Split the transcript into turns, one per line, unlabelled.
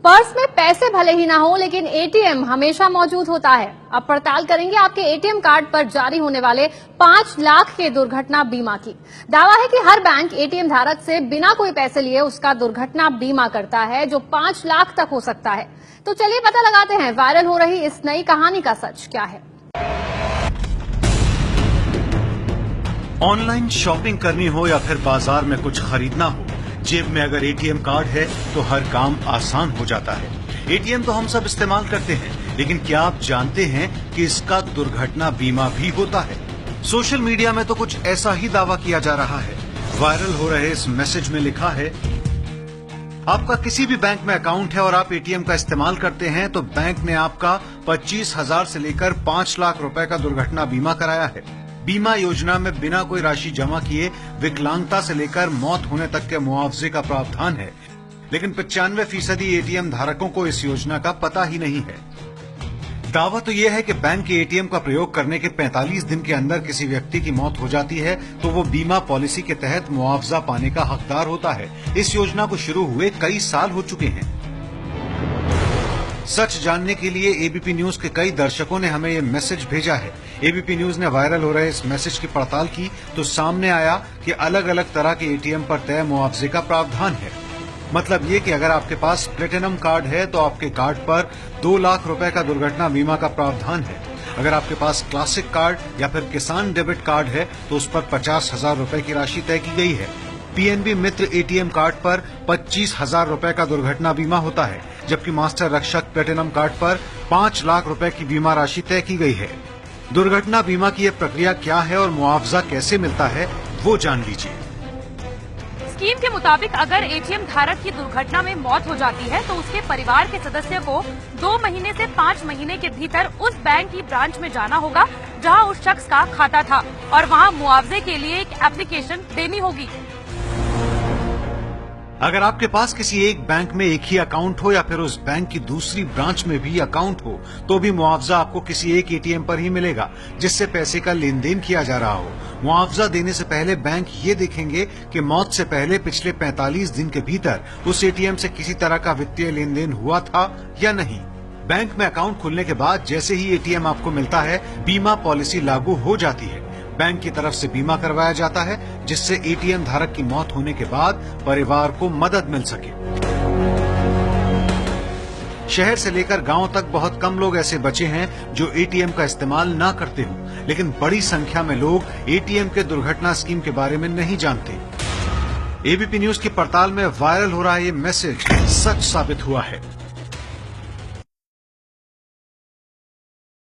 Purse में पैसे भले ही ना हो, लेकिन एटीएम हमेशा मौजूद होता है। अब पड़ताल करेंगे आपके एटीएम कार्ड पर जारी होने वाले 5 लाख के दुर्घटना बीमा की। दावा है कि हर बैंक एटीएम धारक से बिना कोई पैसे लिए उसका दुर्घटना बीमा करता है, जो 5 लाख तक हो सकता है। तो चलिए पता लगाते हैं वायरल हो रही इस नई कहानी का सच क्या है।
ऑनलाइन शॉपिंग करनी हो या फिर बाजार में कुछ खरीदना हो, जेब में अगर एटीएम कार्ड है तो हर काम आसान हो जाता है। एटीएम तो हम सब इस्तेमाल करते हैं, लेकिन क्या आप जानते हैं कि इसका दुर्घटना बीमा भी होता है? सोशल मीडिया में तो कुछ ऐसा ही दावा किया जा रहा है। वायरल हो रहे इस मैसेज में लिखा है, आपका किसी भी बैंक में अकाउंट है और आप एटीएम का इस्तेमाल करते हैं तो बैंक ने आपका 25,000 से लेकर 5 लाख रुपए का दुर्घटना बीमा कराया है। बीमा योजना में बिना कोई राशि जमा किए विकलांगता से लेकर मौत होने तक के मुआवजे का प्रावधान है, लेकिन 95% एटीएम धारकों को इस योजना का पता ही नहीं है। दावा तो यह है कि बैंक के एटीएम का प्रयोग करने के 45 दिन के अंदर किसी व्यक्ति की मौत हो जाती है तो वो बीमा पॉलिसी के तहत मुआवजा पाने का हकदार होता है। इस योजना को शुरू हुए कई साल हो चुके हैं। सच जानने के लिए एबीपी न्यूज के कई दर्शकों ने हमें ये मैसेज भेजा है। एबीपी न्यूज ने वायरल हो रहे इस मैसेज की पड़ताल की तो सामने आया कि अलग अलग तरह के एटीएम पर तय मुआवजे का प्रावधान है। मतलब ये कि अगर आपके पास प्लेटिनम कार्ड है तो आपके कार्ड पर 2 लाख रुपए का दुर्घटना बीमा का प्रावधान है। अगर आपके पास क्लासिक कार्ड या फिर किसान डेबिट कार्ड है तो उस पर 50,000 रुपए की राशि तय की गई है। पीएनबी मित्र एटीएम कार्ड पर 25,000 रुपए का दुर्घटना बीमा होता है, जबकि मास्टर रक्षक प्लेटिनम कार्ड पर 5 लाख रुपए की बीमा राशि तय की गई है। दुर्घटना बीमा की यह प्रक्रिया क्या है और मुआवजा कैसे मिलता है, वो जान लीजिए।
स्कीम के मुताबिक अगर एटीएम धारक की दुर्घटना में मौत हो जाती है तो उसके परिवार के सदस्य को 2 महीने से 5 महीने के भीतर उस बैंक की ब्रांच में जाना होगा जहां उस शख्स का खाता था और वहां मुआवजे के लिए एक एप्लीकेशन देनी होगी।
अगर आपके पास किसी एक बैंक में एक ही अकाउंट हो या फिर उस बैंक की दूसरी ब्रांच में भी अकाउंट हो तो भी मुआवजा आपको किसी एक एटीएम पर ही मिलेगा जिससे पैसे का लेन देन किया जा रहा हो। मुआवजा देने से पहले बैंक ये देखेंगे कि मौत से पहले पिछले 45 दिन के भीतर उस एटीएम से किसी तरह का वित्तीय लेन देन हुआ था या नहीं। बैंक में अकाउंट खुलने के बाद जैसे ही एटीएम आपको मिलता है, बीमा पॉलिसी लागू हो जाती है। बैंक की तरफ से बीमा करवाया जाता है जिससे एटीएम धारक की मौत होने के बाद परिवार को मदद मिल सके। शहर से लेकर गांव तक बहुत कम लोग ऐसे बचे हैं जो एटीएम का इस्तेमाल ना करते हो, लेकिन बड़ी संख्या में लोग एटीएम के दुर्घटना स्कीम के बारे में नहीं जानते। एबीपी न्यूज की पड़ताल में वायरल हो रहा ये मैसेज सच साबित हुआ है।